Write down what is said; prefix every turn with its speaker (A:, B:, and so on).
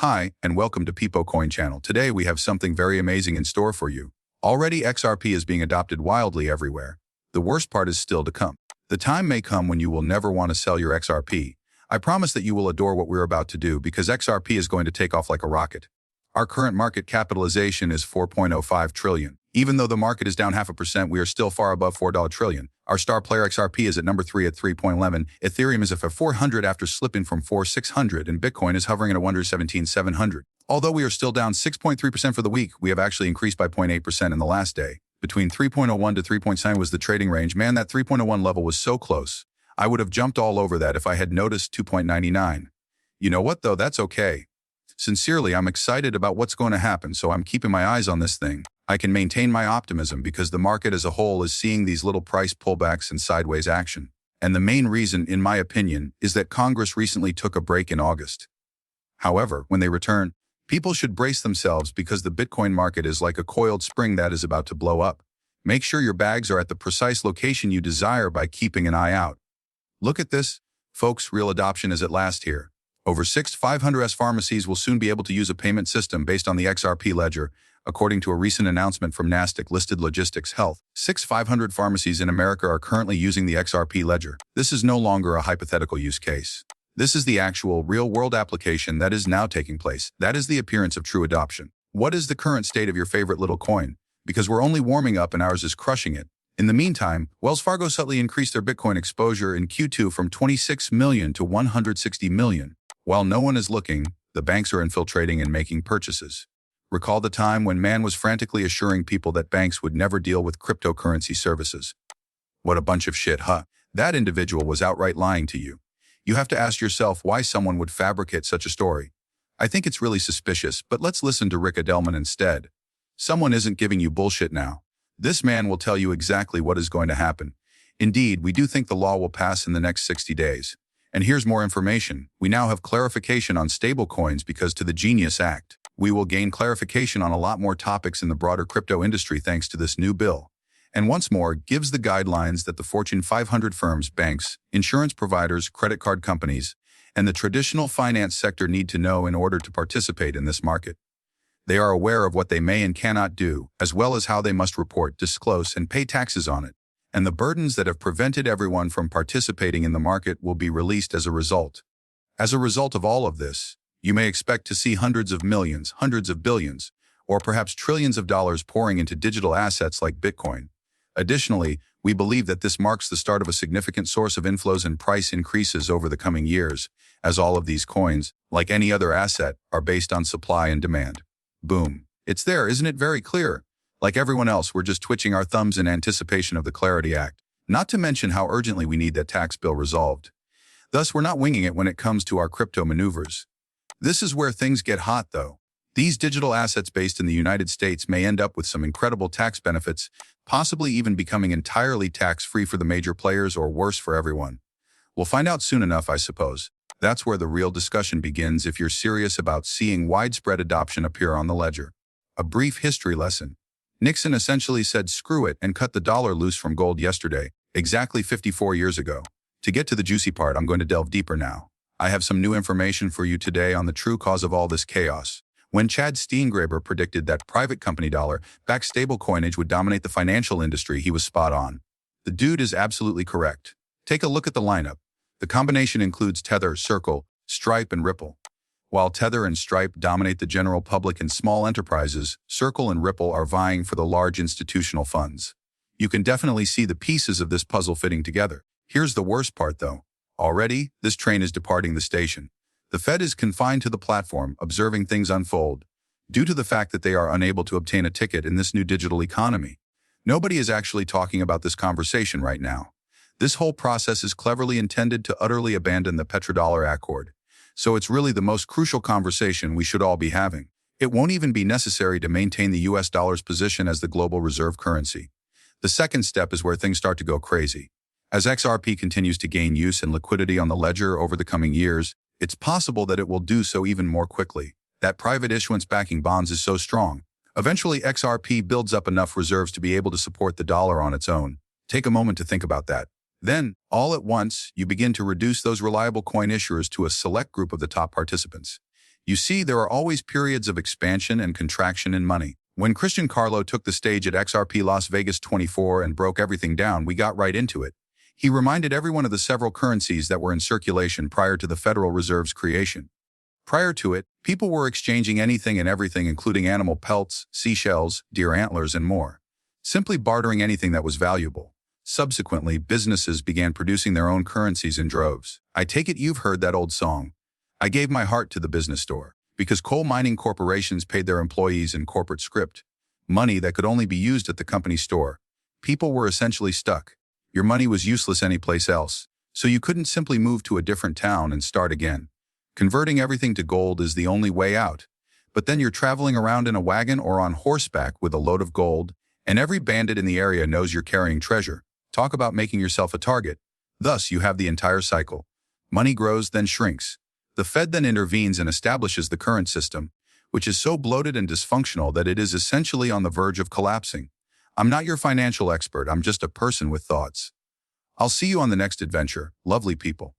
A: Hi, and welcome to Peepo Coin channel. Today we have something very amazing in store for you. Already XRP is being adopted wildly everywhere. The worst part is still to come. The time may come when you will never want to sell your XRP. I promise that you will adore what we're about to do because XRP is going to take off like a rocket. Our current market capitalization is 4.05 trillion. Even though the market is down 0.5%, we are still far above $4 trillion. Our star player XRP is at number 3 at 3.11. Ethereum is at 400 after slipping from 4,600, and Bitcoin is hovering at 117,700. Although we are still down 6.3% for the week, we have actually increased by 0.8% in the last day. Between 3.01 to 3.9 was the trading range. Man, that 3.01 level was so close. I would have jumped all over that if I had noticed 2.99. You know what, though? That's okay. Sincerely, I'm excited about what's going to happen, so I'm keeping my eyes on this thing. I can maintain my optimism because the market as a whole is seeing these little price pullbacks and sideways action. And the main reason, in my opinion, is that Congress recently took a break in August. However, when they return, people should brace themselves because the Bitcoin market is like a coiled spring that is about to blow up. Make sure your bags are at the precise location you desire by keeping an eye out. Look at this, folks, real adoption is at last here. Over 6,500 pharmacies will soon be able to use a payment system based on the XRP ledger, according to a recent announcement from Nasdaq-listed Logistics Health. 6,500 pharmacies in America are currently using the XRP ledger. This is no longer a hypothetical use case. This is the actual, real-world application that is now taking place. That is the appearance of true adoption. What is the current state of your favorite little coin? Because we're only warming up and ours is crushing it. In the meantime, Wells Fargo subtly increased their Bitcoin exposure in Q2 from 26 million to 160 million. While no one is looking, the banks are infiltrating and making purchases. Recall the time when man was frantically assuring people that banks would never deal with cryptocurrency services. What a bunch of shit, huh? That individual was outright lying to you. You have to ask yourself why someone would fabricate such a story. I think it's really suspicious, but let's listen to Rick Adelman instead. Someone isn't giving you bullshit now. This man will tell you exactly what is going to happen. Indeed, we do think the law will pass in the next 60 days. And here's more information. We now have clarification on stablecoins because to the Genius Act. We will gain clarification on a lot more topics in the broader crypto industry thanks to this new bill. And once more, gives the guidelines that the Fortune 500 firms, banks, insurance providers, credit card companies, and the traditional finance sector need to know in order to participate in this market. They are aware of what they may and cannot do, as well as how they must report, disclose, and pay taxes on it. And the burdens that have prevented everyone from participating in the market will be released as a result. As a result of all of this, you may expect to see hundreds of millions, hundreds of billions, or perhaps trillions of dollars pouring into digital assets like Bitcoin. Additionally, we believe that this marks the start of a significant source of inflows and price increases over the coming years, as all of these coins, like any other asset, are based on supply and demand. Boom. It's there, isn't it very clear? Like everyone else, we're just twitching our thumbs in anticipation of the Clarity Act, not to mention how urgently we need that tax bill resolved. Thus, we're not winging it when it comes to our crypto maneuvers. This is where things get hot, though. These digital assets based in the United States may end up with some incredible tax benefits, possibly even becoming entirely tax-free for the major players or worse for everyone. We'll find out soon enough, I suppose. That's where the real discussion begins if you're serious about seeing widespread adoption appear on the ledger. A brief history lesson. Nixon essentially said screw it and cut the dollar loose from gold yesterday, exactly 54 years ago. To get to the juicy part, I'm going to delve deeper now. I have some new information for you today on the true cause of all this chaos. When Chad Steengraber predicted that private company dollar-backed stable coinage would dominate the financial industry, he was spot on. The dude is absolutely correct. Take a look at the lineup. The combination includes Tether, Circle, Stripe, and Ripple. While Tether and Stripe dominate the general public and small enterprises, Circle and Ripple are vying for the large institutional funds. You can definitely see the pieces of this puzzle fitting together. Here's the worst part, though. Already, this train is departing the station. The Fed is confined to the platform, observing things unfold, due to the fact that they are unable to obtain a ticket in this new digital economy. Nobody is actually talking about this conversation right now. This whole process is cleverly intended to utterly abandon the petrodollar accord. So it's really the most crucial conversation we should all be having. It won't even be necessary to maintain the US dollar's position as the global reserve currency. The second step is where things start to go crazy. As XRP continues to gain use and liquidity on the ledger over the coming years, it's possible that it will do so even more quickly. That private issuance backing bonds is so strong. Eventually, XRP builds up enough reserves to be able to support the dollar on its own. Take a moment to think about that. Then, all at once, you begin to reduce those reliable coin issuers to a select group of the top participants. You see, there are always periods of expansion and contraction in money. When Christian Carlo took the stage at XRP Las Vegas 24 and broke everything down, we got right into it. He reminded everyone of the several currencies that were in circulation prior to the Federal Reserve's creation. Prior to it, people were exchanging anything and everything, including animal pelts, seashells, deer antlers, and more, simply bartering anything that was valuable. Subsequently, businesses began producing their own currencies in droves. I take it you've heard that old song, "I gave my heart to the business store," because coal mining corporations paid their employees in corporate script, money that could only be used at the company store. People were essentially stuck. Your money was useless anyplace else, so you couldn't simply move to a different town and start again. Converting everything to gold is the only way out. But then you're traveling around in a wagon or on horseback with a load of gold, and every bandit in the area knows you're carrying treasure. Talk about making yourself a target. Thus, you have the entire cycle. Money grows, then shrinks. The Fed then intervenes and establishes the current system, which is so bloated and dysfunctional that it is essentially on the verge of collapsing. I'm not your financial expert, I'm just a person with thoughts. I'll see you on the next adventure, lovely people.